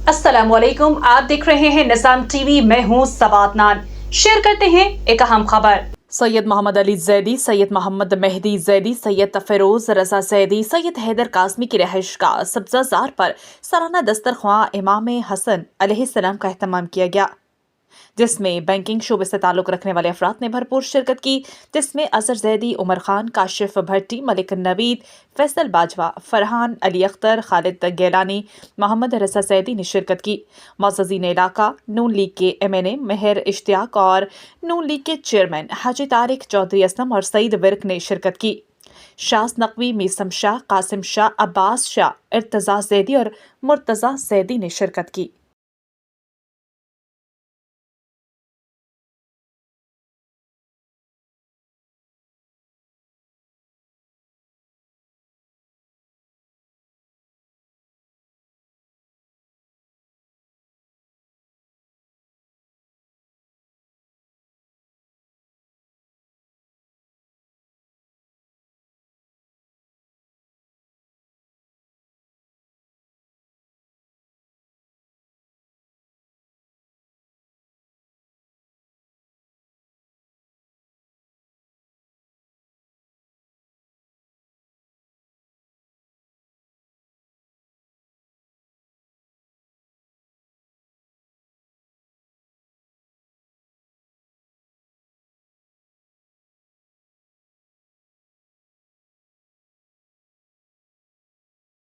अस्सलाम वालेकुम, आप देख रहे हैं निज़ाम टीवी। मैं हूं सबात नान। शेयर करते हैं एक अहम खबर। सैयद मोहम्मद अली जैदी, सैयद मोहम्मद मेहदी जैदी, सैयद फिरोज रजा जैदी, सैयद हैदर काज़मी की रहायश का सब्ज़ाज़ार पर सालाना दस्तरख्वां इमाम हसन अलैहिस्सलाम का एहतमाम किया गया, जिसमें बैंकिंग शोबे से ताल्लुक़ रखने वाले अफराद ने भरपूर शिरकत की, जिसमें अजहर जैदी, उमर खान, काशिफ भट्टी, मलिक नवीद, फैसल बाजवा, फरहान, अली अख्तर, खालिद गैलानी, मोहम्मद रजा जैदी ने शिरकत की। मुअज़्ज़िज़ीन इलाका, नून लीग के MNA मेहर इश्तियाक और नून लीग के चेयरमैन हाजी तारिक चौधरी असलम और सईद विर्क ने शिरकत की। शास नकवी, मीसम शाह, कासिम शाह, अब्बास शाह, इर्तज़ा जैदी और मुर्तज़ा जैदी ने शिरकत की।